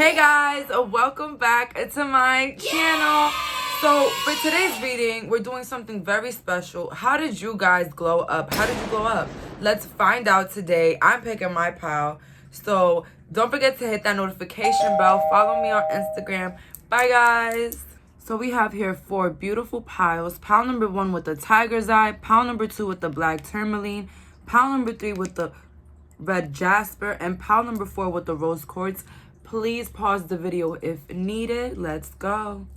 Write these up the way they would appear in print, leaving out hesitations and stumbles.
Hey guys, welcome back to my channel. So for today's reading, we're doing something very special. How did you guys glow up? How did you glow up? Let's find out today. I'm picking my pile. So don't forget to hit that notification bell. Follow me on Instagram. Bye guys. So we have here 4 beautiful piles. Pile number 1 with the tiger's eye. Pile number 2 with the black tourmaline. Pile number 3 with the red jasper. And pile number 4 with the rose quartz. Please pause the video if needed. Let's go.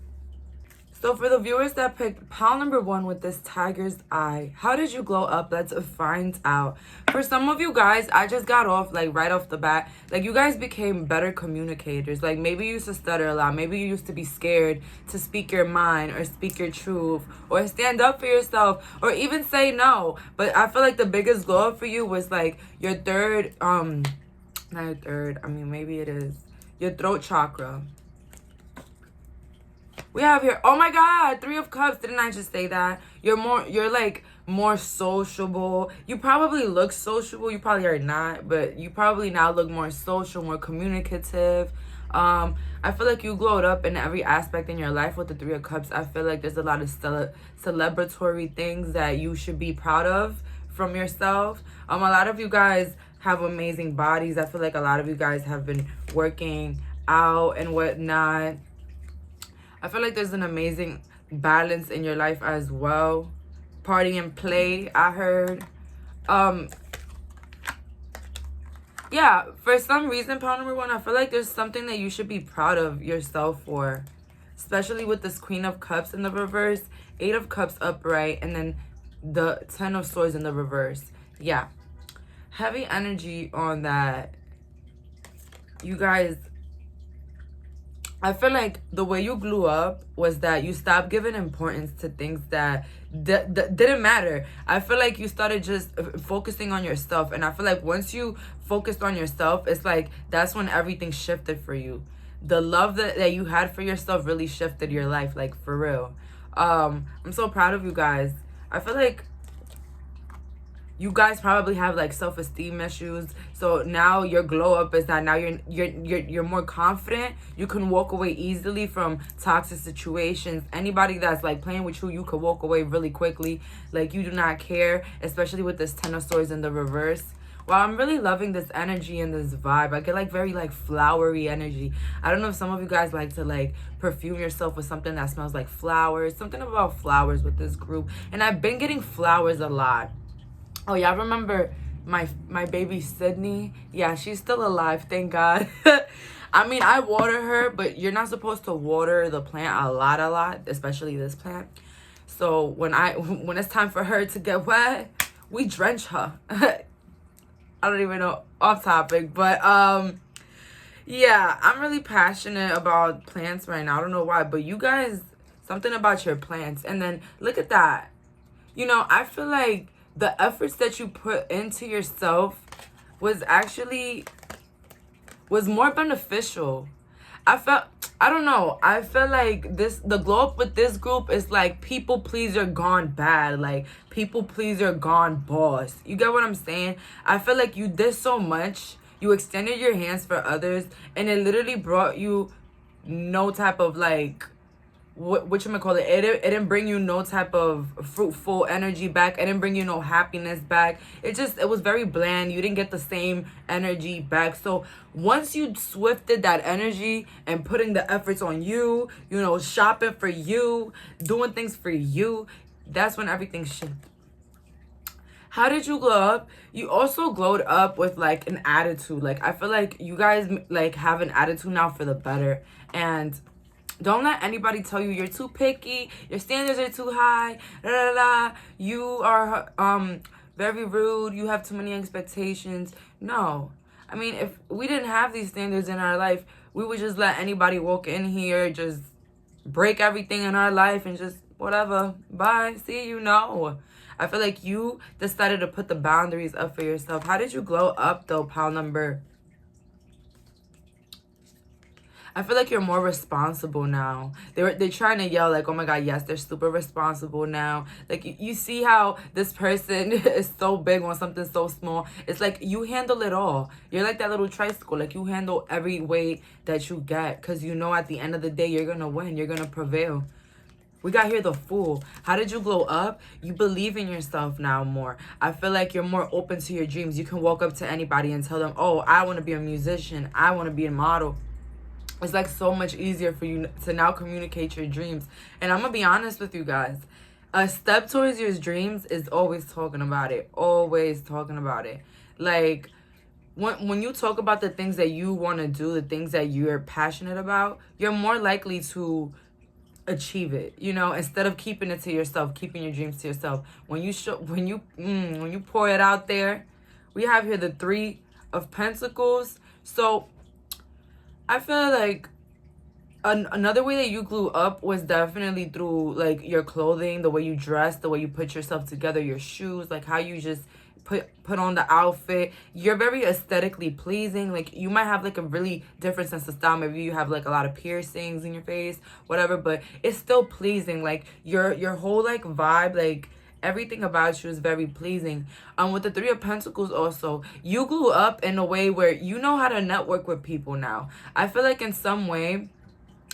So for the viewers that picked pile number 1 with this tiger's eye, how did you glow up? Let's find out. For some of you guys, I just got off like right off the bat. Like you guys became better communicators. Like maybe you used to stutter a lot. Maybe you used to be scared to speak your mind or speak your truth or stand up for yourself or even say no. But I feel like the biggest glow up for you was like your third, not your third, I mean maybe it is. Your throat chakra. We have here, oh my God, 3 of Cups. Didn't I just say that? You're like more sociable. You probably look sociable. You probably are not, but you probably now look more social, more communicative. I feel like you glowed up in every aspect in your life with the 3 of Cups. I feel like there's a lot of celebratory things that you should be proud of from yourself. A lot of you guys have amazing bodies. I feel like a lot of you guys have been working out and whatnot. I feel like there's an amazing balance in your life as well. Party and play, I heard. Yeah, for some reason, pile number 1, I feel like there's something that you should be proud of yourself for. Especially with this Queen of Cups in the reverse, 8 of Cups upright, and then the 10 of Swords in the reverse. Yeah. Heavy energy on that. You guys, I feel like the way you blew up was that you stopped giving importance to things that didn't matter. I feel like you started just focusing on yourself. And I feel like once you focused on yourself, it's like that's when everything shifted for you. The love that you had for yourself really shifted your life, like for real. I'm so proud of you guys. I feel like you guys probably have like self-esteem issues. So now your glow up is that now you're more confident. You can walk away easily from toxic situations. Anybody that's like playing with you could walk away really quickly. Like you do not care, especially with this 10 of Swords in the reverse. Wow, I'm really loving this energy and this vibe. I get like very like flowery energy. I don't know if some of you guys like to like perfume yourself with something that smells like flowers. Something about flowers with this group. And I've been getting flowers a lot. Oh, y'all remember my baby Sydney? Yeah, she's still alive, thank God. I mean, I water her, but you're not supposed to water the plant a lot, especially this plant. So when it's time for her to get wet, we drench her. I don't even know, off topic, but yeah, I'm really passionate about plants right now. I don't know why, but you guys, something about your plants. And then look at that. You know, I feel like the efforts that you put into yourself was more beneficial. I don't know. I feel like the glow up with this group is like people pleaser gone bad. Like people pleaser gone boss. You get what I'm saying? I feel like you did so much. You extended your hands for others and it literally brought you no type of like, whatchamacallit, it didn't bring you no type of fruitful energy back. It didn't bring you no happiness back. It was very bland. You didn't get the same energy back. So once you swifted that energy and putting the efforts on you, you know, shopping for you, doing things for you, that's when everything shifted. How did you glow up? You also glowed up with like an attitude. Like I feel like you guys like have an attitude now for the better. And don't let anybody tell you you're too picky, your standards are too high, you are very rude, you have too many expectations. No. I mean, if we didn't have these standards in our life, we would just let anybody walk in here, just break everything in our life and just whatever. Bye. See you. No. I feel like you decided to put the boundaries up for yourself. How did you glow up though, pile number? I feel like you're more responsible now. They're trying to yell like, oh my God, yes, they're super responsible now. Like, you see how this person is so big on something so small. It's like you handle it all. You're like that little tricycle. Like, you handle every weight that you get, because you know at the end of the day, you're going to win. You're going to prevail. We got here the Fool. How did you glow up? You believe in yourself now more. I feel like you're more open to your dreams. You can walk up to anybody and tell them, oh, I want to be a musician. I want to be a model. It's like so much easier for you to now communicate your dreams. And I'm going to be honest with you guys. A step towards your dreams is always talking about it. Always talking about it. Like, when you talk about the things that you want to do, the things that you're passionate about, you're more likely to achieve it, you know, instead of keeping it to yourself, keeping your dreams to yourself. When you pour it out there, we have here the 3 of Pentacles. So I feel like another way that you grew up was definitely through like your clothing, the way you dress, the way you put yourself together, your shoes, like how you just put on the outfit. You're very aesthetically pleasing. Like, you might have like a really different sense of style. Maybe you have like a lot of piercings in your face, whatever, but it's still pleasing. Like, your whole like vibe, like everything about you is very pleasing. With the 3 of Pentacles also, you grew up in a way where you know how to network with people now. I feel like in some way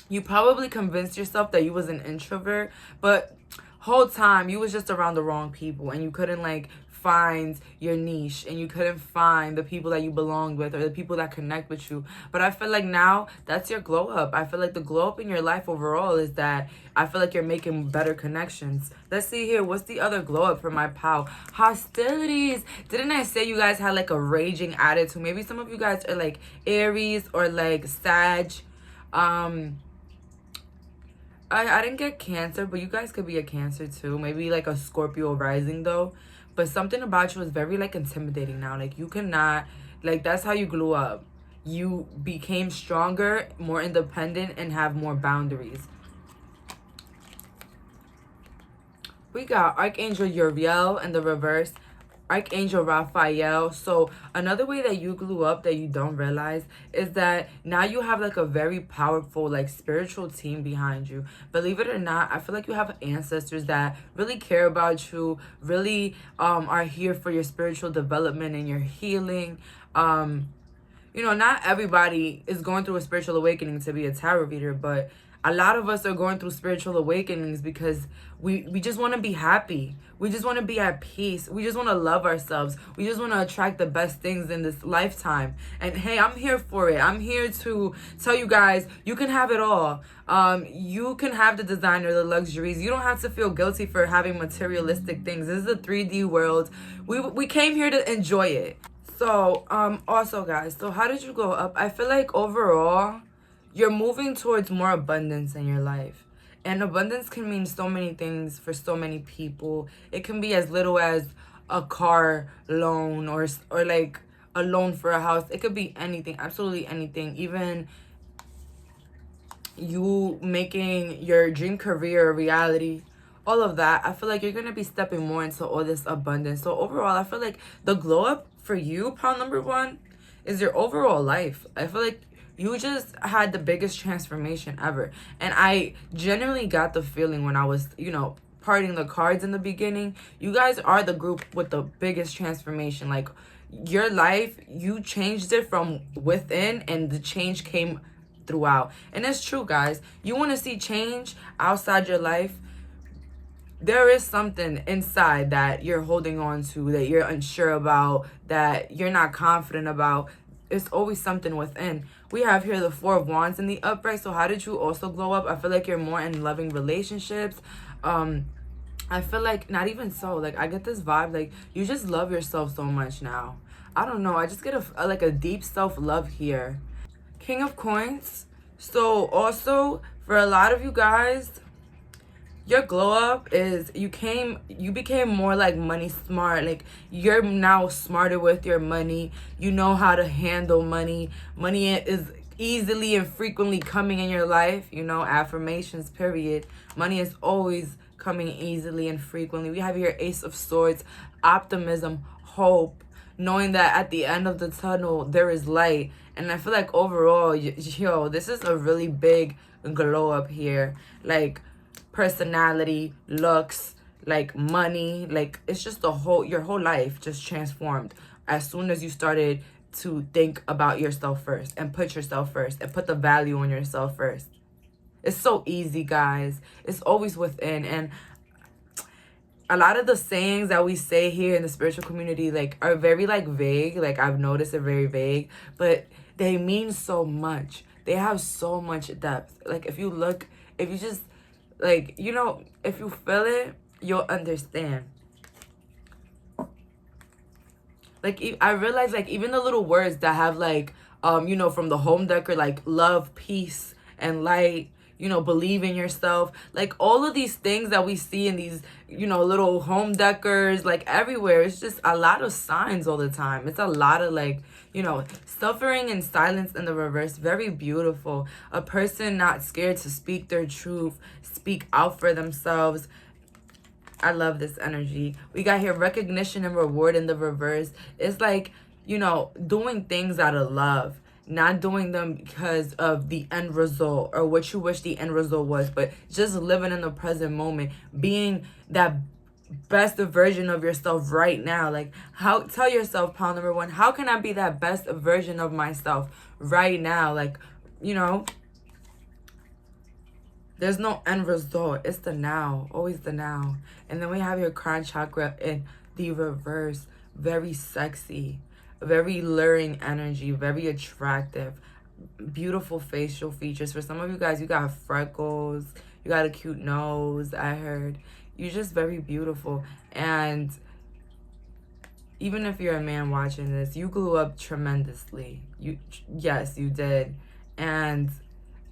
you probably convinced yourself that you was an introvert, but whole time you was just around the wrong people, and you couldn't like find your niche, and you couldn't find the people that you belonged with or the people that connect with you. But I feel like now that's your glow up. I feel like the glow up in your life overall is that I feel like you're making better connections. Let's see here. What's the other glow up for my pal? Hostilities. Didn't I say you guys had like a raging attitude? Maybe some of you guys are like Aries or like Sag. I didn't get Cancer, but you guys could be a Cancer too. Maybe like a Scorpio rising though. But something about you is very like intimidating now. Like, you cannot, like, that's how you grew up. You became stronger, more independent, and have more boundaries. We got Archangel Uriel in the reverse, Archangel Raphael. So another way that you grew up that you don't realize is that now you have like a very powerful like spiritual team behind you. Believe it or not, I feel like you have ancestors that really care about you, really are here for your spiritual development and your healing. You know, not everybody is going through a spiritual awakening to be a tarot reader, but a lot of us are going through spiritual awakenings because we just want to be happy. We just want to be at peace. We just want to love ourselves. We just want to attract the best things in this lifetime. And hey, I'm here for it. I'm here to tell you guys, you can have it all. You can have the designer, the luxuries. You don't have to feel guilty for having materialistic things. This is a 3D world. We came here to enjoy it. So, also guys, so how did you go up? I feel like overall, you're moving towards more abundance in your life. And abundance can mean so many things for so many people. It can be as little as a car loan or like a loan for a house. It could be anything, absolutely anything. Even you making your dream career a reality. All of that. I feel like you're going to be stepping more into all this abundance. So overall, I feel like the glow up for you, pile number 1, is your overall life. I feel like you just had the biggest transformation ever. And I genuinely got the feeling when I was, you know, parting the cards in the beginning, you guys are the group with the biggest transformation. Like, your life, you changed it from within, and the change came throughout. And it's true, guys. You want to see change outside your life, there is something inside that you're holding on to, that you're unsure about, that you're not confident about. It's always something within. We have here the 4 of Wands in the upright. So how did you also glow up? I feel like you're more in loving relationships. I feel like not even so. Like, I get this vibe, like, you just love yourself so much now. I don't know. I just get like a deep self-love here. King of Coins. So also, for a lot of you guys, your glow up is you became more like money smart. Like, you're now smarter with your money. You know how to handle money. Money is easily and frequently coming in your life. You know, affirmations, period. Money is always coming easily and frequently. We have here Ace of Swords, optimism, hope. knowing that at the end of the tunnel there is light. And I feel like overall, yo, this is a really big glow up here. Like personality, looks, like money, like it's just your whole life just transformed as soon as you started to think about yourself first and put yourself first and put the value on yourself first. It's so easy, guys. It's always within. And a lot of the sayings that we say here in the spiritual community, like, are very, like, vague. Like, I've noticed they're very vague, but they mean so much. They have so much depth. Like, if you just, like, you know, if you feel it, you'll understand. Like, I realize, like, even the little words that have, like, you know, from the home decor, like love, peace, and light, you know, believe in yourself. Like, all of these things that we see in these, you know, little home decors, like, everywhere. It's just a lot of signs all the time. It's a lot of, like, you know, suffering and silence in the reverse. Very beautiful. A person not scared to speak their truth, speak out for themselves. I love this energy. We got here recognition and reward in the reverse. It's like, you know, doing things out of love. Not doing them because of the end result or what you wish the end result was, but just living in the present moment, being that best version of yourself right now. Like, tell yourself, pound number one, how can I be that best version of myself right now? Like, you know, there's no end result. It's the now, always the now. And then we have your crown chakra in the reverse, very sexy, very luring energy, very attractive, beautiful facial features. For some of you guys, you got freckles, you got a cute nose, I heard. You're just very beautiful. And even if you're a man watching this, you grew up tremendously. Yes, you did. And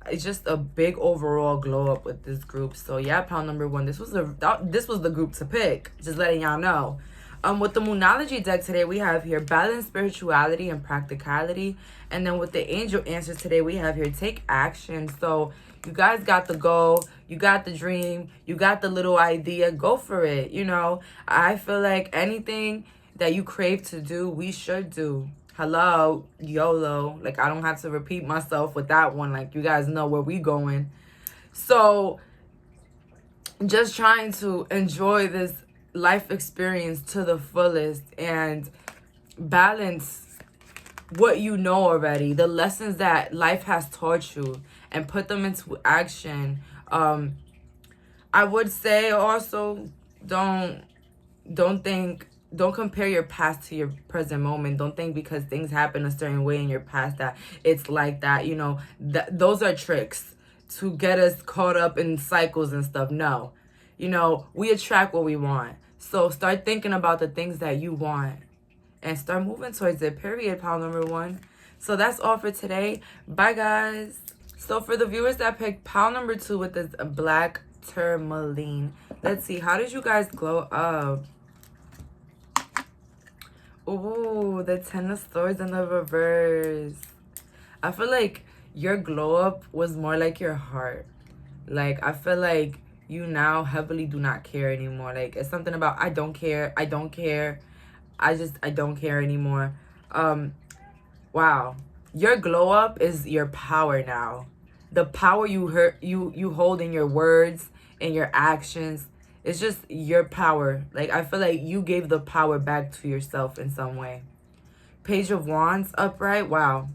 it's just a big overall glow up with this group. So yeah, pound number one, this was the group to pick. Just letting y'all know. With the Moonology deck today, we have here balance, spirituality, and practicality. And then with the angel answers today, we have here take action. So you guys got the goal, you got the dream, you got the little idea, go for it. You know, I feel like anything that you crave to do, we should do. Hello, YOLO. Like, I don't have to repeat myself with that one. Like, you guys know where we going. So just trying to enjoy this life experience to the fullest and balance what you know already, the lessons that life has taught you, and put them into action. I would say also don't compare your past to your present moment. Don't think because things happen a certain way in your past that it's like that. You know, those are tricks to get us caught up in cycles and stuff. No, you know, we attract what we want. So start thinking about the things that you want and start moving towards it, period, pound number one. So that's all for today. Bye, guys. So for the viewers that picked pound number two with this black tourmaline, let's see, how did you guys glow up? Ooh, the 10 of swords in the reverse. I feel like your glow up was more like your heart. Like, I feel like you now heavily do not care anymore. Like, it's something about I don't care I don't care anymore. Wow, your glow up is your power now. The power you hold in your words and your actions. It's just your power. Like, I feel like you gave the power back to yourself in some way. Page of Wands upright. Wow,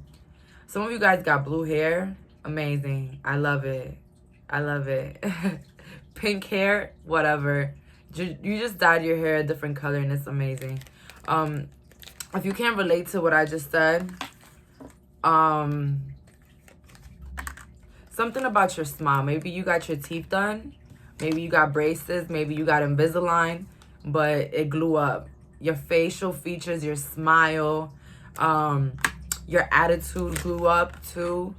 some of you guys got blue hair. Amazing. I love it. I love it. Pink hair, whatever. You just dyed your hair a different color and it's amazing. If you can't relate to what I just said, something about your smile. Maybe you got your teeth done. Maybe you got braces. Maybe you got Invisalign, but it glue up. Your facial features, your smile, your attitude glue up too.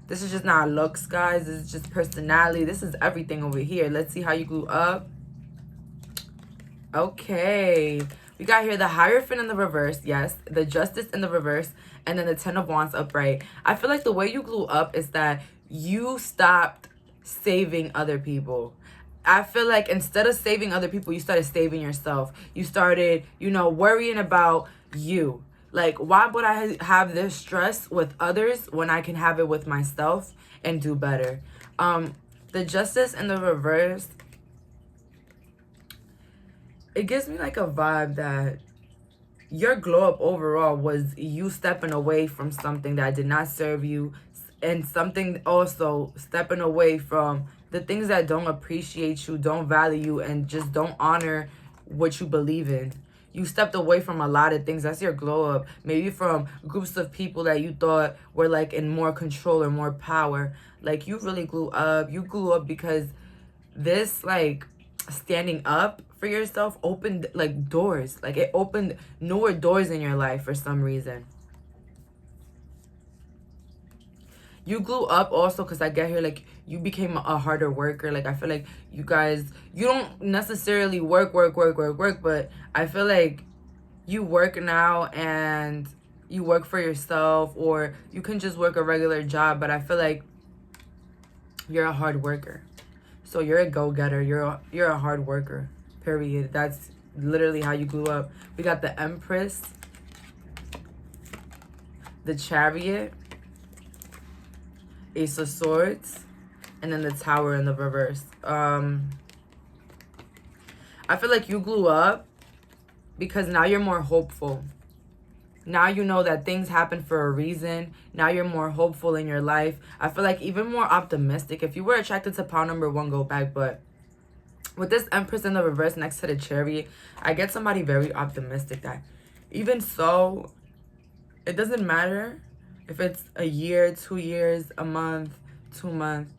This is just not looks, guys. This is just personality. This is everything over here. Let's see how you glue up. Okay. We got here the Hierophant in the reverse. Yes. The Justice in the reverse. And then the 10 of Wands upright. I feel like the way you glue up is that you stopped saving other people. I feel like instead of saving other people, you started saving yourself. You started, you know, worrying about you. Like, why would I have this stress with others when I can have it with myself and do better? The Justice in the reverse, it gives me like a vibe that your glow up overall was you stepping away from something that did not serve you, and something also stepping away from the things that don't appreciate you, don't value you, and just don't honor what you believe in. You stepped away from a lot of things. That's your glow up. Maybe from groups of people that you thought were like in more control or more power. Like, you really grew up. You grew up because this, like, standing up for yourself opened like doors. Like, it opened newer doors in your life for some reason. You grew up also because I get here, like, you became a harder worker. Like, I feel like you guys, you don't necessarily work, but I feel like you work now and you work for yourself, or you can just work a regular job, but I feel like you're a hard worker. So you're a go-getter. You're a hard worker, period. That's literally how you grew up. We got the Empress, the Chariot, Ace of Swords, and then the Tower in the reverse. I feel like you grew up because now you're more hopeful. Now you know that things happen for a reason. Now you're more hopeful in your life. I feel like even more optimistic. If you were attracted to pile number 1, go back. But with this Empress in the reverse next to the Chariot, I get somebody very optimistic that even so, it doesn't matter if it's a year, 2 years, a month, 2 months.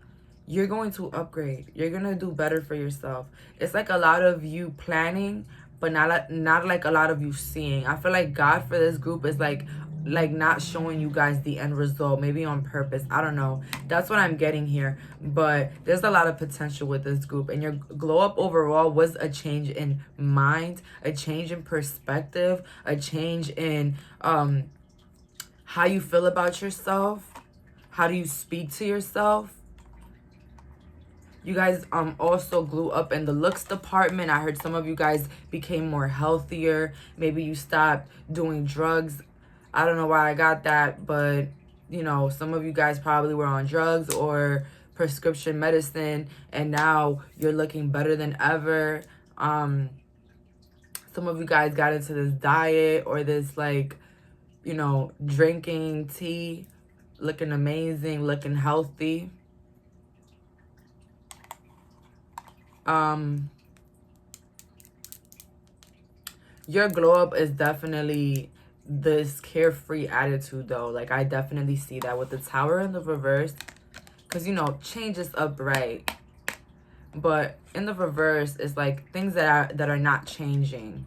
You're going to upgrade. You're going to do better for yourself. It's like a lot of you planning, but not like a lot of you seeing. I feel like God for this group is like not showing you guys the end result, maybe on purpose. I don't know. That's what I'm getting here. But there's a lot of potential with this group, and your glow up overall was a change in mind, a change in perspective, a change in how you feel about yourself. How do you speak to yourself? You guys also grew up in the looks department. I heard some of you guys became more healthier. Maybe you stopped doing drugs. I don't know why I got that, but you know, some of you guys probably were on drugs or prescription medicine, and now you're looking better than ever. Some of you guys got into this diet or this, like, you know, drinking tea, looking amazing, looking healthy. Your glow up is definitely this carefree attitude, though. Like, I definitely see that with the Tower in the reverse, because, you know, change is upright, but in the reverse is like things that are not changing.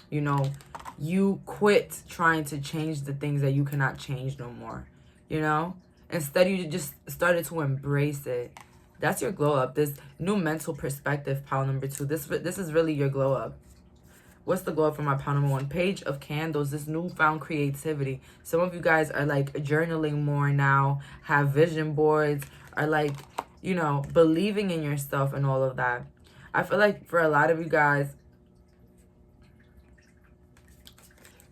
You know, you quit trying to change the things that you cannot change no more. You know, instead you just started to embrace it. That's your glow up. This new mental perspective, pile number 2. This is really your glow up. What's the glow up for my pile number 1? Page of Candles. This newfound creativity. Some of you guys are like journaling more now, have vision boards, are like, you know, believing in yourself and all of that. I feel like for a lot of you guys,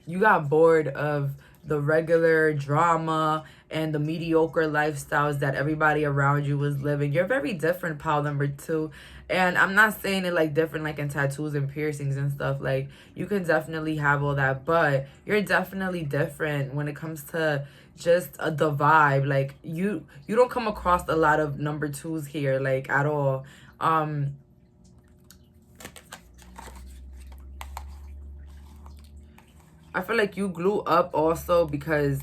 you got bored of the regular drama and the mediocre lifestyles that everybody around you was living. You're very different, pile number 2. And I'm not saying it like different like in tattoos and piercings and stuff. Like, you can definitely have all that, but you're definitely different when it comes to just the vibe. Like, you don't come across a lot of number 2s here, like, at all. I feel like you grew up also because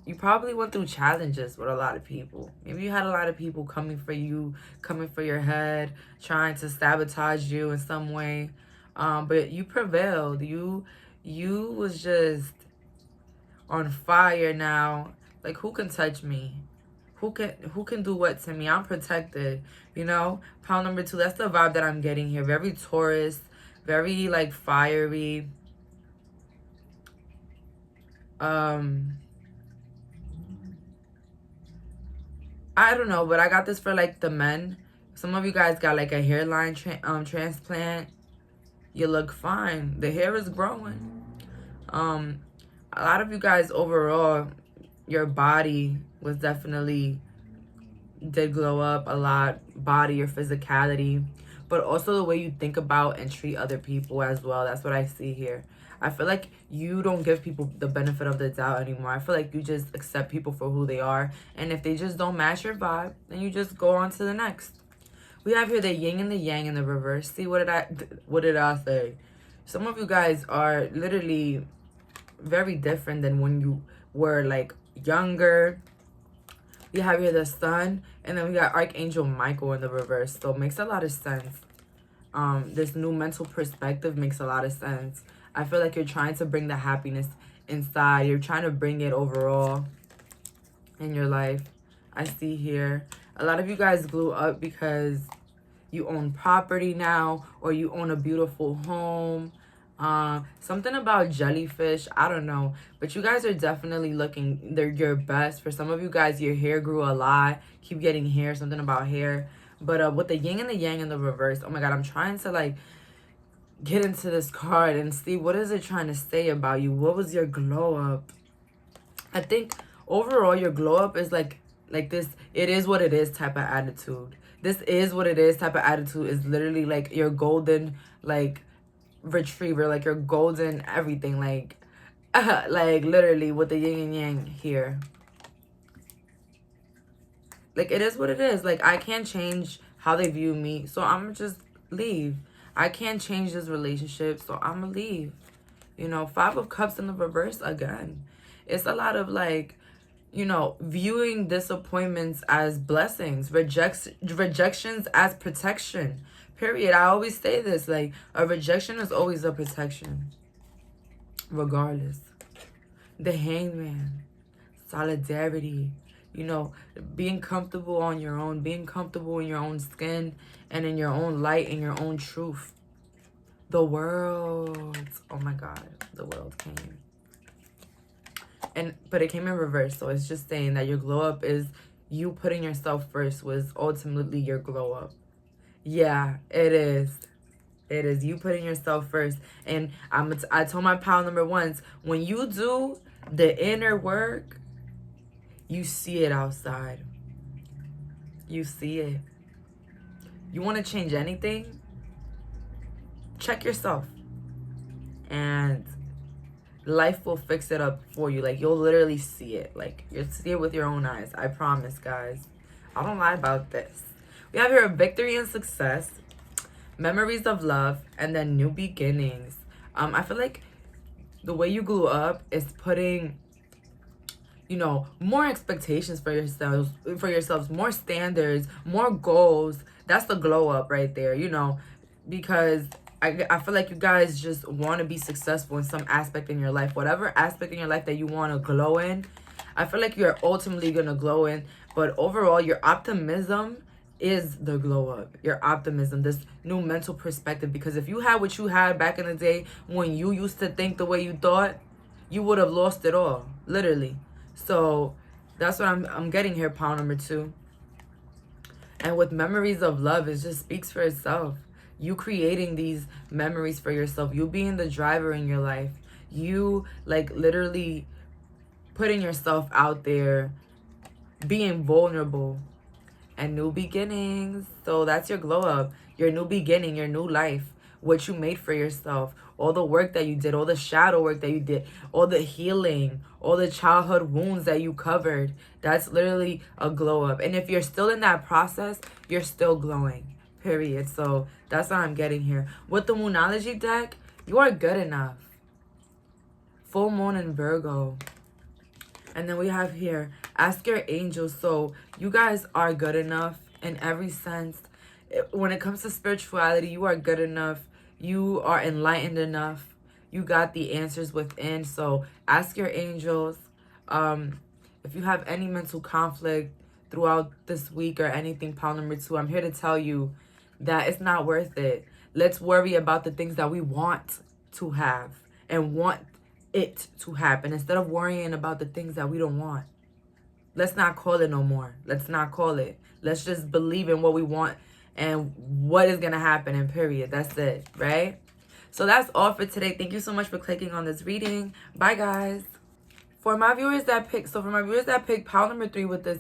you probably went through challenges with a lot of people. Maybe you had a lot of people coming for you, coming for your head, trying to sabotage you in some way. But you prevailed. You was just on fire now. Like, who can touch me? Who can do what to me? I'm protected, you know? Pile number 2, that's the vibe that I'm getting here. Very Taurus, very, like, fiery. I don't know, but I got this for like the men. Some of you guys got like a hairline transplant. You look fine. The hair is growing. A lot of you guys overall, your body was definitely did glow up a lot. Body, your physicality, but also the way you think about and treat other people as well. That's what I see here. I feel like you don't give people the benefit of the doubt anymore. I feel like you just accept people for who they are. And if they just don't match your vibe, then you just go on to the next. We have here the yin and the yang in the reverse. See, what did I say? Some of you guys are literally very different than when you were like younger. We have here the sun, and then we got Archangel Michael in the reverse. So it makes a lot of sense. This new mental perspective makes a lot of sense. I feel like you're trying to bring the happiness inside. You're trying to bring it overall in your life. I see here a lot of you guys blew up because you own property now, or you own a beautiful home. Something about jellyfish, I don't know, but you guys are definitely looking your best. For some of you guys, your hair grew a lot. Keep getting hair, something about hair. But with the yin and the yang in the reverse, oh my god, I'm trying to like get into this card and see what is it trying to say about you. What was your glow up? I think overall your glow up is like this, it is what it is type of attitude. This is what it is type of attitude is literally like your golden like retriever, like your golden everything, like like literally with the yin and yang here. Like it is what it is. Like I can't change how they view me, so I'm gonna just leave. I can't change this relationship, so I'm gonna leave. You know, 5 of Cups in the reverse again. It's a lot of like, you know, viewing disappointments as blessings, rejections as protection. Period. I always say this, like a rejection is always a protection. Regardless. The Hangman. Solidarity. You know, being comfortable on your own, being comfortable in your own skin and in your own light, in your own truth. The World. Oh my God, the World came. But it came in reverse, so it's just saying that your glow up is you putting yourself first was ultimately your glow up. Yeah, it is. It is you putting yourself first. And I told my pal number once, when you do the inner work, you see it outside. You see it. You want to change anything? Check yourself. And life will fix it up for you. Like, you'll literally see it. Like, you'll see it with your own eyes. I promise, guys. I don't lie about this. We have here a victory and success, memories of love, and then new beginnings. I feel like the way you grew up is putting, you know, more expectations for yourselves, more standards, more goals. That's the glow up right there, you know, because I feel like you guys just want to be successful in some aspect in your life. Whatever aspect in your life that you want to glow in, I feel like you're ultimately going to glow in. But overall, your optimism is the glow up. Your optimism, this new mental perspective. Because if you had what you had back in the day when you used to think the way you thought, you would have lost it all, literally. So that's what I'm getting here, pile number 2. And with memories of love, it just speaks for itself. You creating these memories for yourself. You being the driver in your life. You like literally putting yourself out there, being vulnerable, and new beginnings. So that's your glow up, your new beginning, your new life, what you made for yourself, all the work that you did, all the shadow work that you did, all the healing, all the childhood wounds that you covered. That's literally a glow up. And if you're still in that process, you're still glowing. Period. So that's what I'm getting here. With the Moonology deck, you are good enough. Full moon in Virgo. And then we have here, ask your angels. So you guys are good enough in every sense. When it comes to spirituality, you are good enough. You are enlightened enough. You got the answers within. So ask your angels. If you have any mental conflict throughout this week or anything, pile number 2, I'm here to tell you that it's not worth it. Let's worry about the things that we want to have and want it to happen instead of worrying about the things that we don't want. Let's not call it no more. Let's not call it. Let's just believe in what we want and what is going to happen, and period. That's it, right? So that's all for today. Thank you so much for clicking on this reading. Bye, guys. For my viewers that picked pile number 3 with this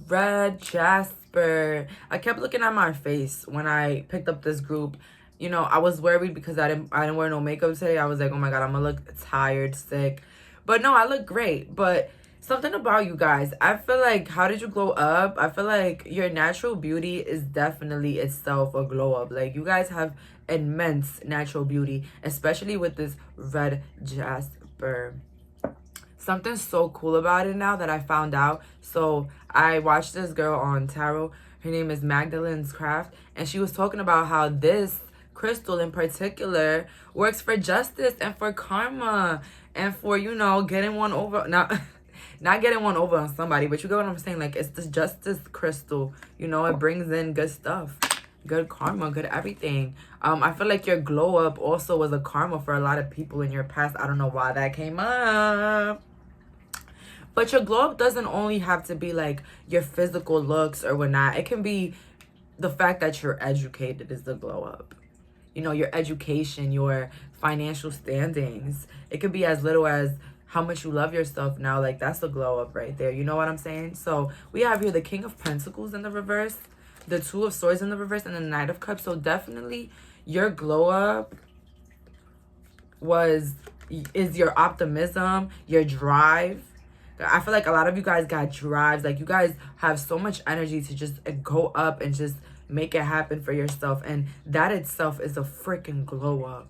red jasper, I kept looking at my face when I picked up this group. You know, I was worried because I didn't wear no makeup today. I was like, oh my god, I'm gonna look tired, sick. But no, I look great. But something about you guys, I feel like, how did you glow up? I feel like your natural beauty is definitely itself a glow up. Like, you guys have immense natural beauty, especially with this red jasper. Something so cool about it now that I found out. So I watched this girl on tarot. Her name is Magdalene's Craft, and she was talking about how this crystal in particular works for justice and for karma and for, you know, getting one over. Not getting one over on somebody, but you get what I'm saying. Like, it's this justice crystal, you know. It brings in good stuff, good karma, good everything. I feel like your glow up also was a karma for a lot of people in your past. I don't know why that came up. But your glow up doesn't only have to be like your physical looks or whatnot. It can be the fact that you're educated is the glow up. You know, your education, your financial standings. It could be as little as how much you love yourself now. Like, that's the glow up right there. You know what I'm saying? So we have here the King of Pentacles in the reverse, the Two of Swords in the reverse, and the Knight of Cups. So definitely your glow up is your optimism, your drive. I feel like a lot of you guys got drives. Like, you guys have so much energy to just go up and just make it happen for yourself. And that itself is a freaking glow up.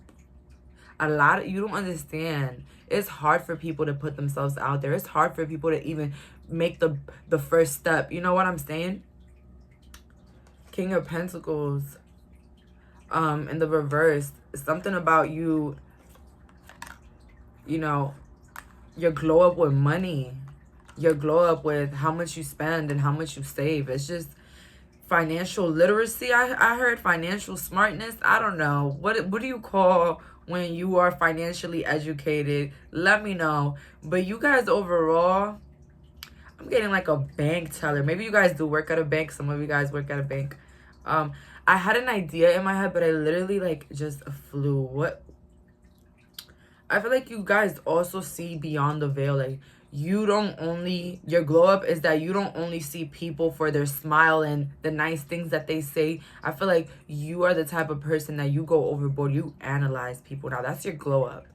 You don't understand. It's hard for people to put themselves out there. It's hard for people to even make the first step. You know what I'm saying? King of Pentacles in the reverse. Something about you, you know, your glow up with money, your glow up with how much you spend and how much you save. It's just financial literacy. I heard financial smartness. I don't know. What do you call when you are financially educated? Let me know. But you guys overall, I'm getting like a bank teller. Maybe you guys do work at a bank. Some of you guys work at a bank. I had an idea in my head, but I literally like just flew. I feel like you guys also see beyond the veil. Like, your glow up is that you don't only see people for their smile and the nice things that they say. I feel like you are the type of person that you go overboard. You analyze people. Now, that's your glow up.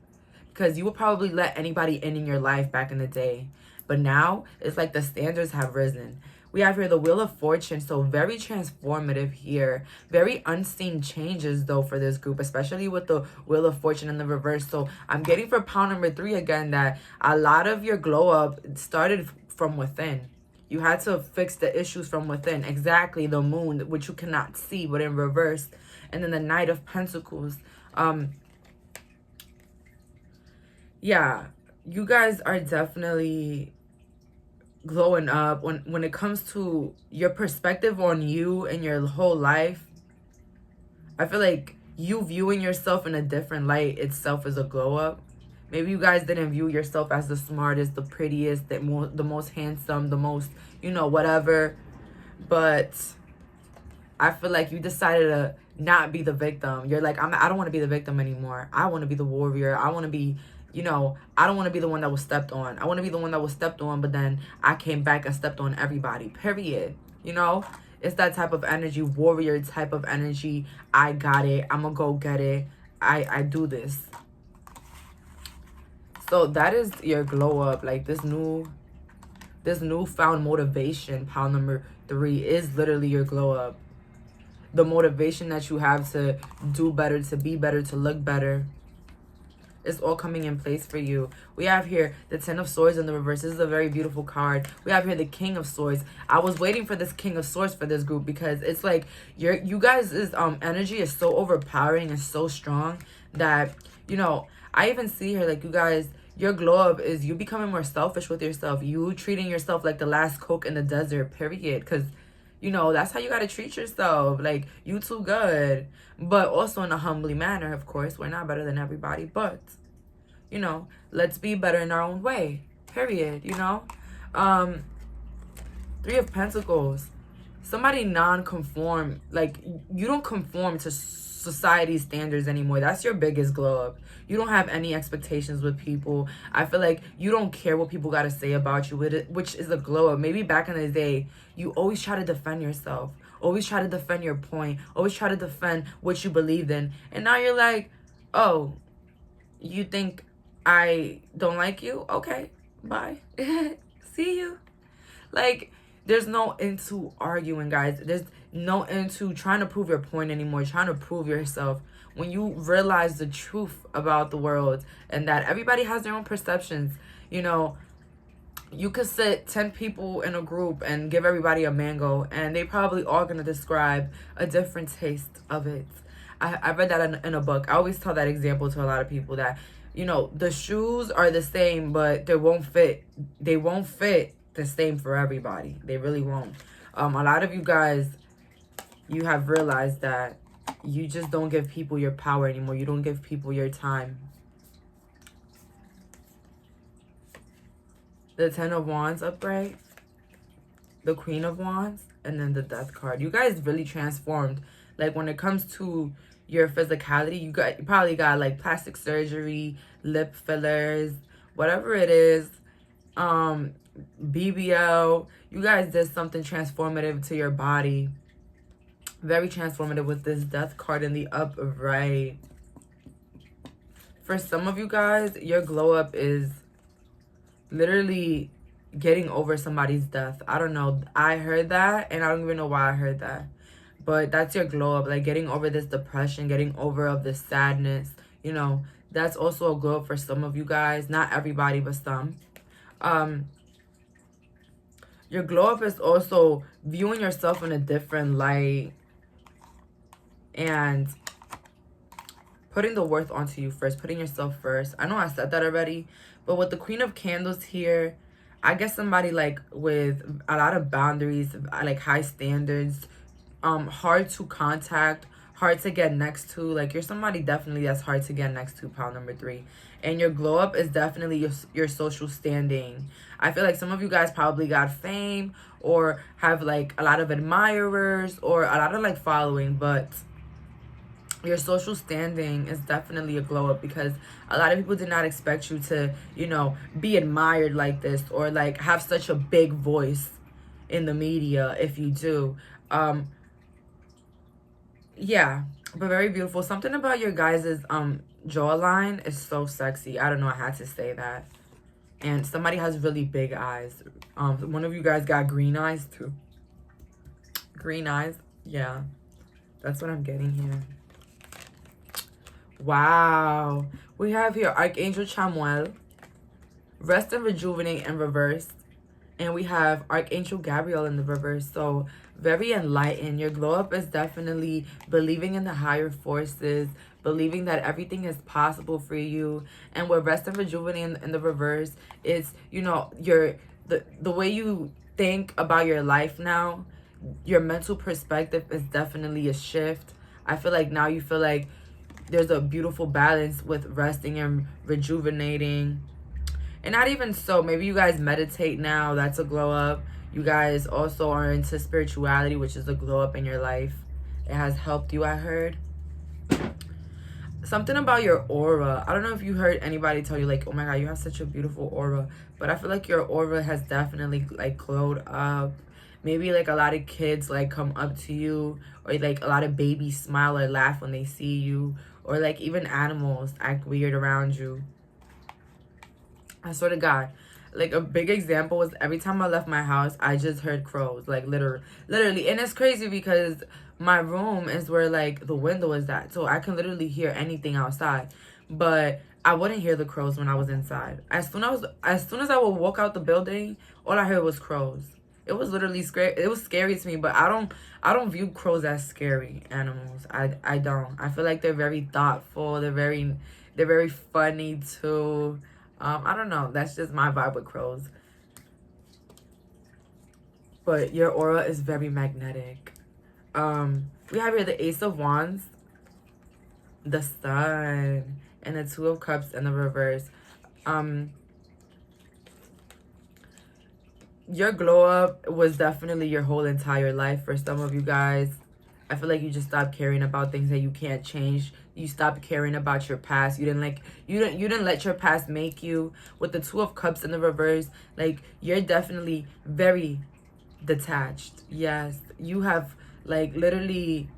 Because you would probably let anybody in your life back in the day. But now, it's like the standards have risen. We have here the Wheel of Fortune, so very transformative here. Very unseen changes, though, for this group, especially with the Wheel of Fortune in the reverse. So I'm getting for pile number 3 again that a lot of your glow up started from within. You had to fix the issues from within. Exactly, the moon, which you cannot see, but in reverse. And then the Knight of Pentacles. Yeah, you guys are definitely glowing up when it comes to your perspective on you and your whole life. I feel like you viewing yourself in a different light itself is a glow up. Maybe you guys didn't view yourself as the smartest, the prettiest, the most handsome, the most, you know, whatever. But I feel like you decided to not be the victim. You're like, I don't want to be the victim anymore. I want to be the warrior. I want to be, you know, I don't want to be the one that was stepped on. I want to be the one that was stepped on, but then I came back and stepped on everybody, period. You know, it's that type of energy, warrior type of energy. I got it. I'm going to go get it. I do this. So that is your glow up. Like, this newfound motivation, pile number 3, is literally your glow up. The motivation that you have to do better, to be better, to look better. It's all coming in place for you. We have here the 10 of Swords in the reverse. This is a very beautiful card. We have here the King of Swords. I was waiting for this King of Swords for this group because it's like you guys' energy is so overpowering and so strong that, you know, I even see here, like, you guys, your glow up is you becoming more selfish with yourself. You treating yourself like the last Coke in the desert, period. Because, you know, that's how you got to treat yourself. Like, you too good. But also in a humbly manner, of course. We're not better than everybody. But, you know, let's be better in our own way. Period, you know? 3 of Pentacles. somebody non-conform, like you don't conform to society's standards anymore. That's your biggest glow up. You don't have any expectations with people. I feel like you don't care what people got to say about you, which is a glow up. Maybe back in the day, you always try to defend yourself, always try to defend your point, always try to defend what you believed in. And now you're like, oh, you think I don't like you? Okay, bye. See you. Like, there's no into arguing, guys. There's no into trying to prove your point anymore, trying to prove yourself. When you realize the truth about the world and that everybody has their own perceptions, you know, you could sit 10 people in a group and give everybody a mango, and they probably all going to describe a different taste of it. I read that in a book. I always tell that example to a lot of people that, you know, the shoes are the same, but they won't fit. They won't fit the same for everybody. They really won't. A lot of you guys, you have realized that you just don't give people your power anymore. You don't give people your time. The 10 of Wands upright, the Queen of Wands, and then the Death card. You guys really transformed. Like, when it comes to your physicality, you probably got like plastic surgery, lip fillers, whatever it is, BBL. You guys did something transformative to your body. Very transformative with this Death card in the upright. For some of you guys, your glow up is literally getting over somebody's death. I don't know. I heard that, and I don't even know why I heard that. But that's your glow up. Like, getting over this depression, getting over of this sadness. You know, that's also a glow up for some of you guys. Not everybody, but some. Your glow up is also viewing yourself in a different light and putting the worth onto you first, putting yourself first. I know I said that already, but with the Queen of Candles here, I guess somebody like with a lot of boundaries, like high standards, hard to contact, hard to get next to. Like, you're somebody definitely that's hard to get next to, pile number 3. And your glow up is definitely your social standing. I feel like some of you guys probably got fame or have like a lot of admirers or a lot of like following, but your social standing is definitely a glow up, because a lot of people did not expect you to, you know, be admired like this or like have such a big voice in the media. If you do, yeah, but very beautiful. Something about your guys' jawline is so sexy. I don't know, I had to say that. And somebody has really big eyes. One of you guys got green eyes too. Green eyes, yeah, that's what I'm getting here. Wow. We have here Archangel Chamuel, Rest and Rejuvenate in reverse. And we have Archangel Gabriel in the reverse. So very enlightened. Your glow up is definitely believing in the higher forces, believing that everything is possible for you. And with Rest and Rejuvenate in the reverse, it's, you know, the way you think about your life now, your mental perspective is definitely a shift. I feel like now you feel like there's a beautiful balance with resting and rejuvenating. And not even so, maybe you guys meditate now. That's a glow up. You guys also are into spirituality, which is a glow up in your life. It has helped you, I heard. Something about your aura. I don't know if you heard anybody tell you like, oh my God, you have such a beautiful aura. But I feel like your aura has definitely like glowed up. Maybe like a lot of kids like come up to you, or like a lot of babies smile or laugh when they see you, or like even animals act weird around you. I swear to God. Like, a big example was every time I left my house, I just heard crows. Like, literally. And it's crazy because my room is where, like, the window is at. So I can literally hear anything outside. But I wouldn't hear the crows when I was inside. As soon as I would walk out the building, all I heard was crows. It was literally scary. It was scary to me, but I don't view crows as scary animals. I don't. I feel like they're very thoughtful. They're very funny too. I don't know. That's just my vibe with crows. But your aura is very magnetic. We have here the Ace of Wands, the Sun, and the Two of Cups in the reverse. your glow up was definitely your whole entire life for some of you guys. I feel like you just stopped caring about things that you can't change. You stopped caring about your past. You didn't let your past make you. With the Two of Cups in the reverse, like, you're definitely very detached. Yes, you have like literally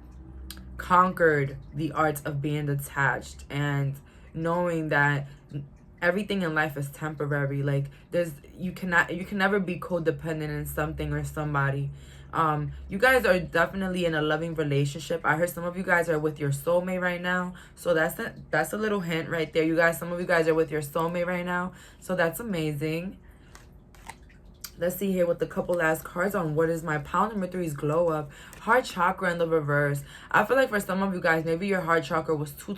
conquered the art of being detached and knowing that everything in life is temporary. Like, you can never be codependent in something or somebody. You guys are definitely in a loving relationship. I heard some of you guys are with your soulmate right now, so that's a little hint right there, you guys. Some of you guys are with your soulmate right now, so that's amazing. Let's see here with the couple last cards on what is my pile number 3's glow up. Heart chakra in the reverse. I feel like for some of you guys, maybe your heart chakra was too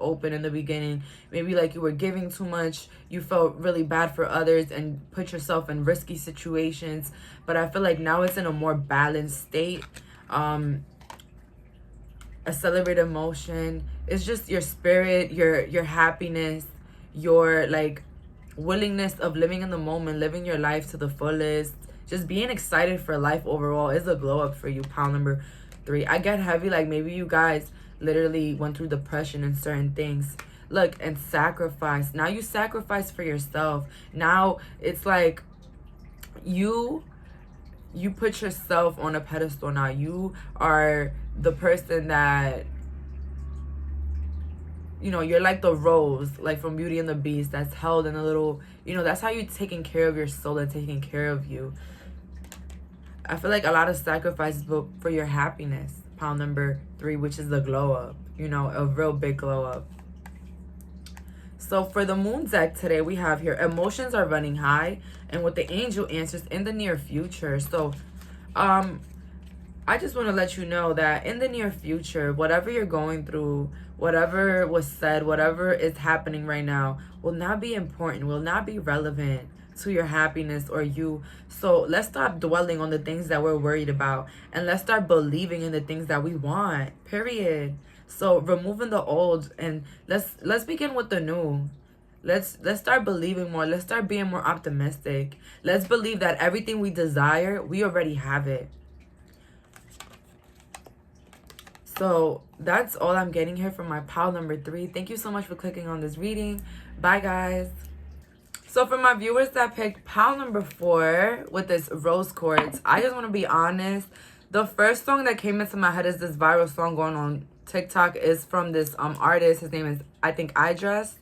open in the beginning. Maybe like you were giving too much. You felt really bad for others and put yourself in risky situations. But I feel like now it's in a more balanced state. Accelerated motion. It's just your spirit, your happiness, your like willingness of living in the moment, living your life to the fullest, just being excited for life overall is a glow up for you, pile number 3. I get heavy, like maybe you guys literally went through depression and certain things. Look, and sacrifice. Now you sacrifice for yourself. Now it's like you put yourself on a pedestal now. You are the person that, you know, you're like the rose, like from Beauty and the Beast, that's held in a little, you know, that's how you're taking care of your soul and taking care of you. I feel like a lot of sacrifices for your happiness, pile number 3, which is the glow up, you know, a real big glow up. So for the moon deck today, we have here, emotions are running high, and with the angel answers in the near future. So, I just want to let you know that in the near future, whatever you're going through, whatever was said, whatever is happening right now will not be important, will not be relevant to your happiness or you. So let's stop dwelling on the things that we're worried about, and let's start believing in the things that we want, period. So removing the old, and let's begin with the new. Let's start believing more. Let's start being more optimistic. Let's believe that everything we desire, we already have it. So that's all I'm getting here from my pile number 3. Thank you so much for clicking on this reading. Bye, guys. So for my viewers that picked pile number 4 with this rose quartz, I just want to be honest. The first song that came into my head is this viral song going on TikTok is from this artist. His name is, I think, I Dress.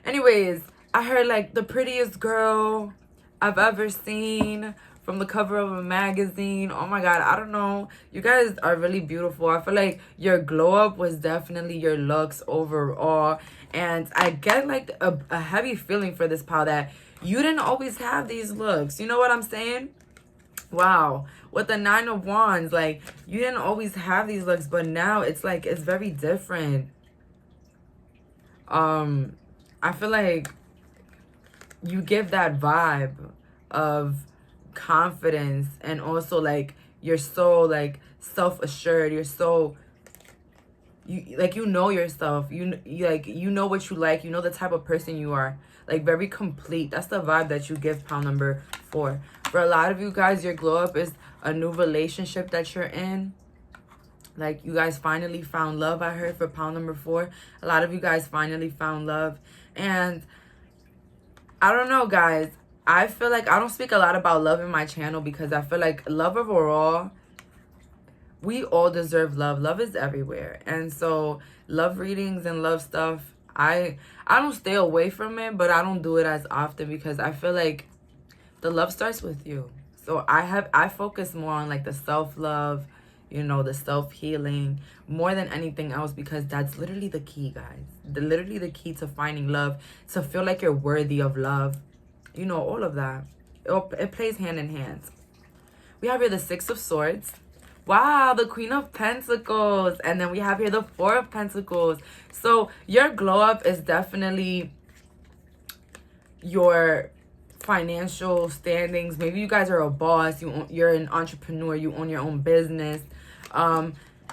Anyways, I heard like the prettiest girl I've ever seen from the cover of a magazine. Oh my god, I don't know. You guys are really beautiful. I feel like your glow up was definitely your looks overall. And I get like a heavy feeling for this pile that you didn't always have these looks. You know what I'm saying? Wow. With the 9 of Wands, like, you didn't always have these looks, but now it's like it's very different. I feel like you give that vibe of confidence, and also like you're so like self-assured. You're so you know yourself. You know what you like. You know the type of person you are. Like very complete. That's the vibe that you give, pile number 4. For a lot of you guys, your glow up is a new relationship that you're in. Like you guys finally found love. I heard for pile number 4. A lot of you guys finally found love. And I don't know, guys. I feel like I don't speak a lot about love in my channel because I feel like love overall, we all deserve love. Love is everywhere. And so love readings and love stuff, I don't stay away from it, but I don't do it as often because I feel like the love starts with you. So I focus more on like the self-love, you know, the self-healing more than anything else, because that's literally the key, guys. Literally the key to finding love, to feel like you're worthy of love. You know, all of that. It plays hand in hand. We have here the 6 of Swords. Wow, the Queen of Pentacles. And then we have here the 4 of Pentacles. So your glow up is definitely your financial standings. Maybe you guys are a boss. You're an entrepreneur. You own your own business.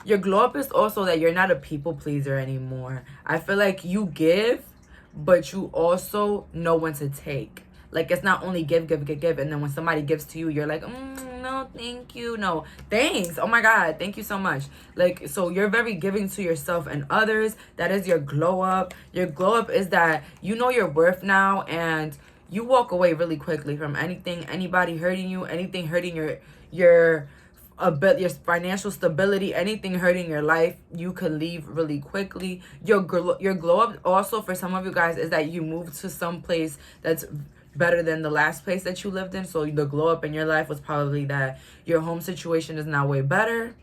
Your glow up is also that you're not a people pleaser anymore. I feel like you give, but you also know when to take. Like, it's not only give, give, give, give, and then when somebody gives to you, you're like, no, thank you. No, thanks. Oh my God, thank you so much. Like, so you're very giving to yourself and others. That is your glow up. Your glow up is that you know your worth now, and you walk away really quickly from anybody hurting you, anything hurting your your financial stability, anything hurting your life. You could leave really quickly. Your glow up also for some of you guys is that you move to some place that's better than the last place that you lived in. So the glow up in your life was probably that your home situation is now way better.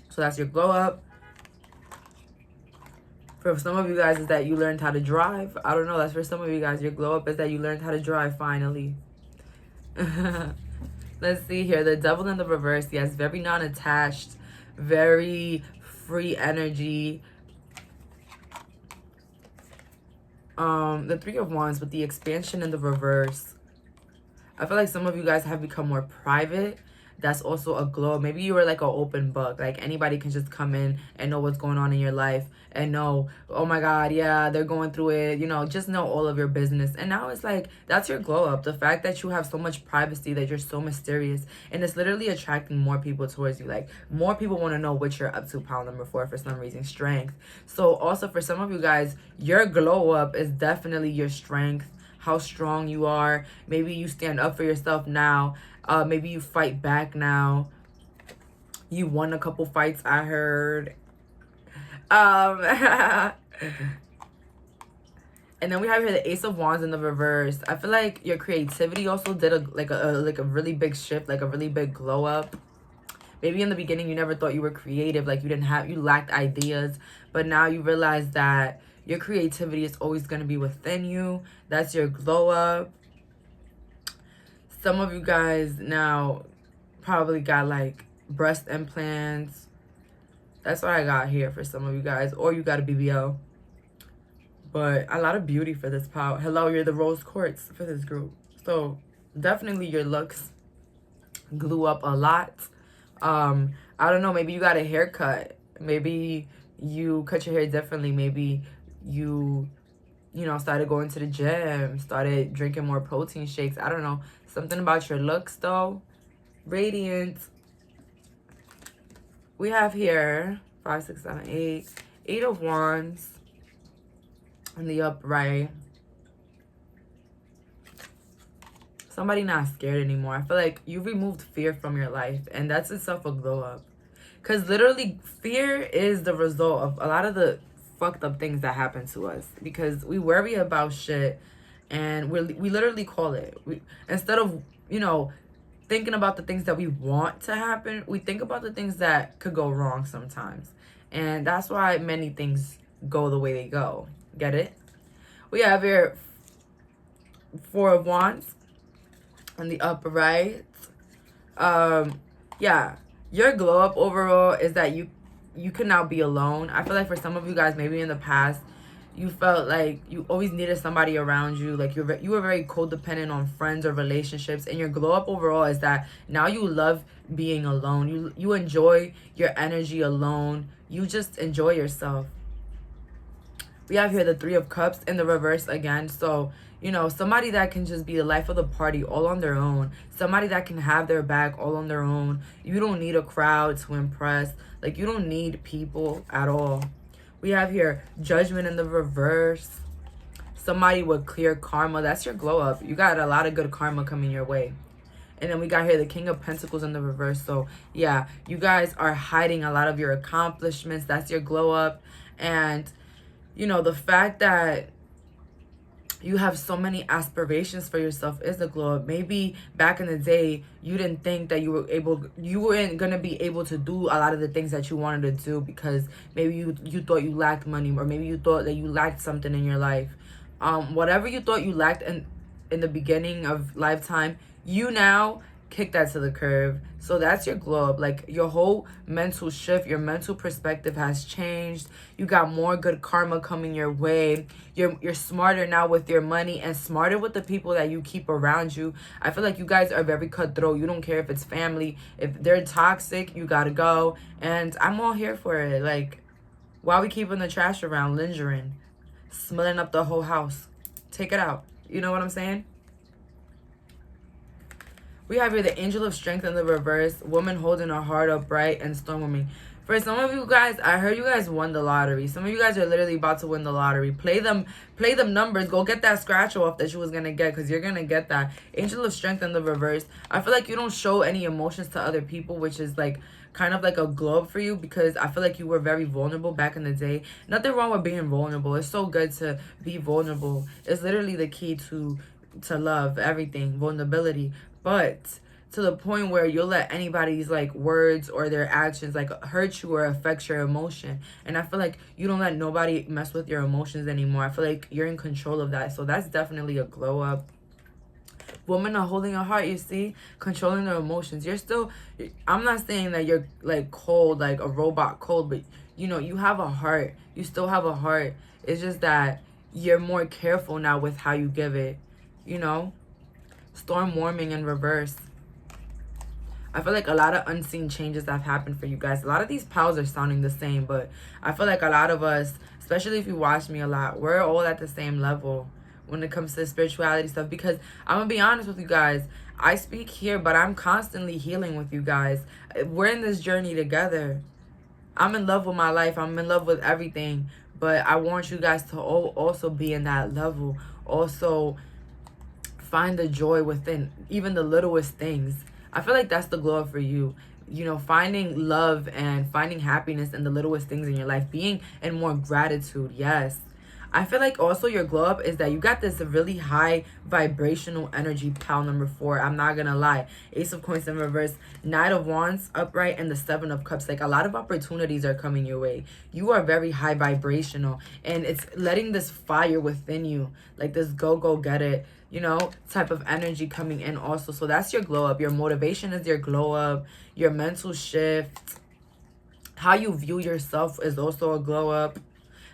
So that's your glow up. For some of you guys is that you learned how to drive. I don't know. That's for some of you guys. Your glow up is that you learned how to drive finally. Let's see here. The devil in the reverse. Yes, very non-attached. Very free energy. The Three of Wands with the expansion in the reverse. I feel like some of you guys have become more private. That's also a glow. Maybe you were like an open book. Like anybody can just come in and know what's going on in your life and know, oh my God, yeah, they're going through it. You know, just know all of your business. And now it's like, that's your glow up. The fact that you have so much privacy, that you're so mysterious. And it's literally attracting more people towards you. Like more people want to know what you're up to. Pile number 4 for some reason, strength. So also for some of you guys, your glow up is definitely your strength. How strong you are. Maybe you stand up for yourself now. Maybe you fight back now. You won a couple fights, I heard. And then we have here the Ace of Wands in the reverse. I feel like your creativity also did a really big shift, like a really big glow up. Maybe in the beginning you never thought you were creative, like you lacked ideas, but now you realize that your creativity is always going to be within you. That's your glow up. Some of you guys now probably got like breast implants. That's what I got here for some of you guys. Or you got a BBL. But a lot of beauty for this pile. Hello, you're the rose quartz for this group. So definitely your looks glue up a lot. I don't know. Maybe you got a haircut. Maybe you cut your hair differently. Maybe you started going to the gym, started drinking more protein shakes. I don't know. Something about your looks, though. Radiant. We have here 5, 6, 7, 8. 8 of Wands in the upright. Somebody not scared anymore. I feel like you removed fear from your life, and that's itself a glow up. Because literally, fear is the result of a lot of the fucked up things that happen to us, because we worry about shit and we literally call it. Instead of thinking about the things that we want to happen, we think about the things that could go wrong sometimes, and that's why many things go the way they go. Get it? We have here 4 of Wands on the upright. Yeah, your glow up overall is that you can now be alone. I feel like for some of you guys, maybe in the past, you felt like you always needed somebody around you. Like you were very codependent on friends or relationships. And your glow up overall is that now you love being alone. You enjoy your energy alone. You just enjoy yourself. We have here the 3 of Cups in the reverse again. So, somebody that can just be the life of the party all on their own. Somebody that can have their back all on their own. You don't need a crowd to impress. Like, you don't need people at all. We have here Judgment in the reverse. Somebody with clear karma. That's your glow up. You got a lot of good karma coming your way. And then we got here the King of Pentacles in the reverse. So, yeah, you guys are hiding a lot of your accomplishments. That's your glow up. And the fact that you have so many aspirations for yourself is a glow up. Maybe back in the day, you didn't think that you weren't going to be able to do a lot of the things that you wanted to do because maybe you thought you lacked money, or maybe you thought that you lacked something in your life. Whatever you thought you lacked in the beginning of lifetime, you now kick that to the curb. So that's your glow up. Like, your whole mental shift, your mental perspective has changed. You got more good karma coming your way. You're smarter now with your money and smarter with the people that you keep around you. I feel like you guys are very cutthroat. You don't care if it's family. If they're toxic, you gotta go. And I'm all here for it. Like, why we keeping the trash around, lingering, smelling up the whole house? Take it out. You know what I'm saying? We have here the Angel of Strength in the reverse, woman holding her heart upright, and storm woman. For some of you guys, I heard you guys won the lottery. Some of you guys are literally about to win the lottery. Play them numbers. Go get that scratch off that you was going to get, because you're going to get that. Angel of Strength in the reverse. I feel like you don't show any emotions to other people, which is like kind of like a glow up for you, because I feel like you were very vulnerable back in the day. Nothing wrong with being vulnerable. It's so good to be vulnerable. It's literally the key to love, everything, vulnerability. But to the point where you'll let anybody's like words or their actions like hurt you or affect your emotion. And I feel like you don't let nobody mess with your emotions anymore. I feel like you're in control of that. So that's definitely a glow up. Women are holding a heart, you see, controlling their emotions. You're still, I'm not saying that you're like cold, like a robot cold, but you know, you have a heart. You still have a heart. It's just that you're more careful now with how you give it, you know. Storm warming in reverse. I feel like a lot of unseen changes have happened for you guys. A lot of these piles are sounding the same, but I feel like a lot of us, especially if you watch me a lot, we're all at the same level when it comes to spirituality stuff. Because I'm going to be honest with you guys, I speak here, but I'm constantly healing with you guys. We're in this journey together. I'm in love with my life. I'm in love with everything. But I want you guys to also be in that level. Also find the joy within even the littlest things. I feel like that's the glow up for you. You know, finding love and finding happiness in the littlest things in your life. Being in more gratitude. Yes. I feel like also your glow up is that you got this really high vibrational energy, pile number 4. I'm not gonna lie. Ace of Coins in reverse, Knight of Wands upright, and the 7 of Cups. Like a lot of opportunities are coming your way. You are very high vibrational, and it's letting this fire within you, like this go get it, you know, type of energy coming in also. So that's your glow up. Your motivation is your glow up. Your mental shift. How you view yourself is also a glow up.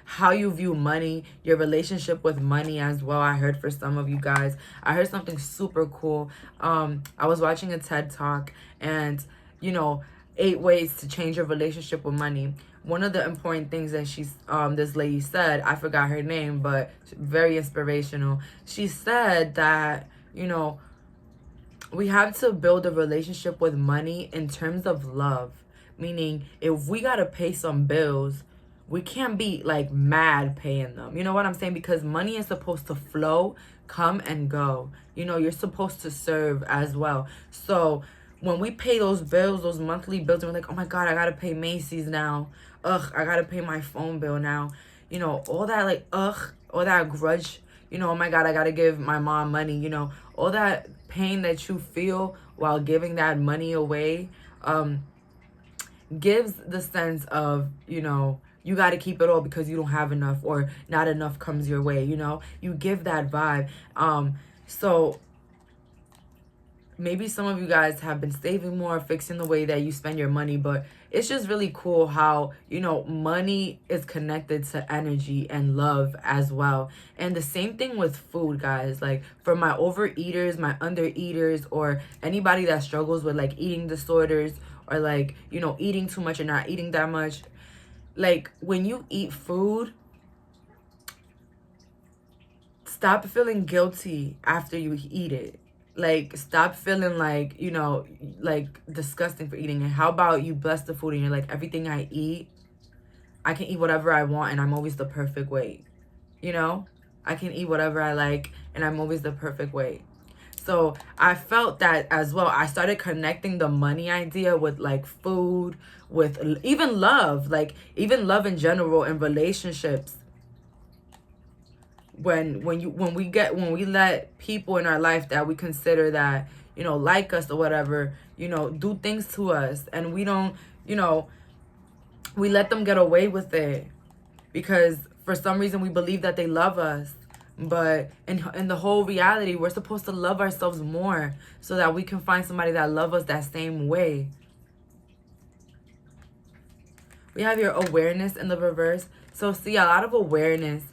How you view money, your relationship with money as well. I heard for some of you guys, I heard something super cool. I was watching a TED Talk, and you know, 8 ways to change your relationship with money. One of the important things that this lady said, I forgot her name, but very inspirational. She said that, you know, we have to build a relationship with money in terms of love. Meaning, if we gotta pay some bills, we can't be like mad paying them. You know what I'm saying? Because money is supposed to flow, come and go. You know, you're supposed to serve as well. So when we pay those bills, those monthly bills, and we're like, oh my God, I gotta pay Macy's now. Ugh, I gotta pay my phone bill now. You know, all that like, all that grudge. You know, oh my God, I gotta give my mom money. You know, all that pain that you feel while giving that money away gives the sense of, you know, you got to keep it all because you don't have enough, or not enough comes your way, you know? You give that vibe. So maybe some of you guys have been saving more, fixing the way that you spend your money, but it's just really cool how, you know, money is connected to energy and love as well. And the same thing with food, guys. Like for my overeaters, my undereaters, or anybody that struggles with like eating disorders, or like, you know, eating too much or not eating that much. Like when you eat food, stop feeling guilty after you eat it. Like stop feeling like, you know, like disgusting for eating it. How about you bless the food and you're like, everything I eat, I can eat whatever I want and I'm always the perfect weight. You know, I can eat whatever I like and I'm always the perfect weight. So I felt that as well. I started connecting the money idea with like food, with even love, like even love in general and relationships. When we let people in our life that we consider that, you know, like us or whatever, you know, do things to us, and we don't, you know, we let them get away with it because for some reason we believe that they love us. But in the whole reality, we're supposed to love ourselves more so that we can find somebody that loves us that same way. We have your awareness in the reverse. So see, a lot of awareness.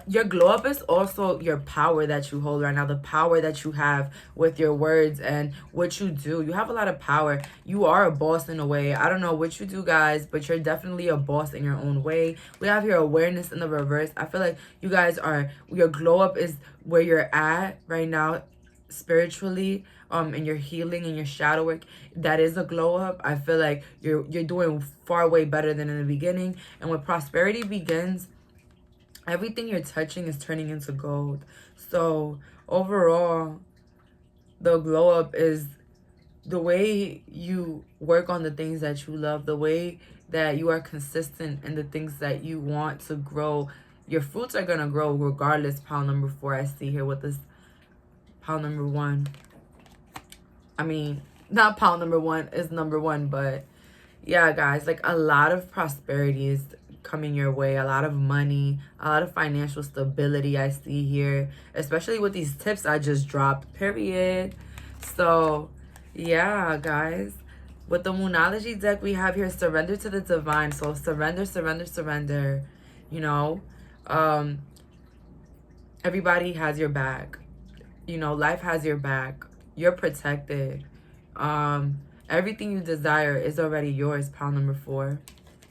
Your glow up is also your power that you hold right now, the power that you have with your words and what you do. You have a lot of power. You are a boss in a way. I don't know what you do, guys, but you're definitely a boss in your own way. We have your awareness in the reverse. I feel like you guys are, your glow up is where you're at right now spiritually. and your healing and your shadow work, that is a glow up. I feel like you're doing far way better than in the beginning. And when prosperity begins, everything you're touching is turning into gold. So overall, the glow up is the way you work on the things that you love, the way that you are consistent in the things that you want to grow. Your fruits are going to grow regardless. Pile number 4, I see here with this pile number 1. I mean, not pile number 1 is number 1, but yeah, guys, like a lot of prosperity is coming your way, a lot of money, a lot of financial stability I see here, especially with these tips I just dropped, period. So yeah, guys, with the Moonology deck we have here, surrender to the divine. So surrender, surrender, surrender. You know, everybody has your back. You know, life has your back. You're protected. Everything you desire is already yours. Pile number 4.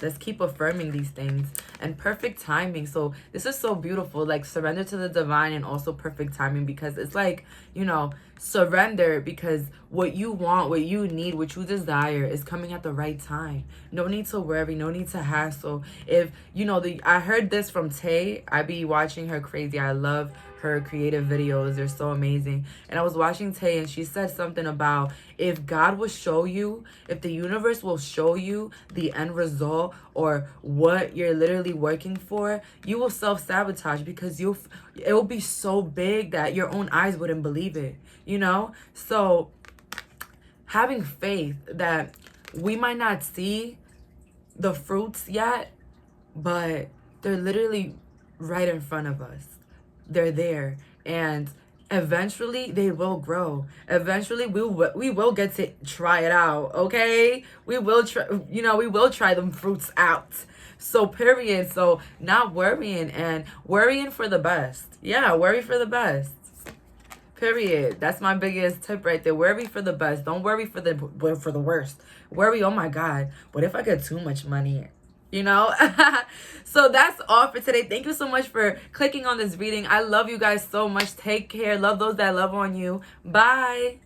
Let's keep affirming these things. And perfect timing. So this is so beautiful. Like surrender to the divine and also perfect timing, because it's like, you know, surrender because what you want, what you need, what you desire is coming at the right time. No need to worry. No need to hassle. If, you know, I heard this from Tay. I be watching her crazy. I love her creative videos. They're so amazing. And I was watching Tay and she said something about if God will show you, if the universe will show you the end result or what you're literally working for, you will self-sabotage because it will be so big that your own eyes wouldn't believe it, you know? So having faith that we might not see the fruits yet, but they're literally right in front of us. They're there, and eventually they will grow. Eventually we will get to try it out. Okay, we will try, you know, we will try them fruits out. So period. So not worrying, and worrying for the best. Yeah, worry for the best. Period. That's my biggest tip right there. Worry for the best. Don't worry for the worst. Worry, oh my God, what if I get too much money? You know? So that's all for today. Thank you so much for clicking on this reading. I love you guys so much. Take care. Love those that love on you. Bye.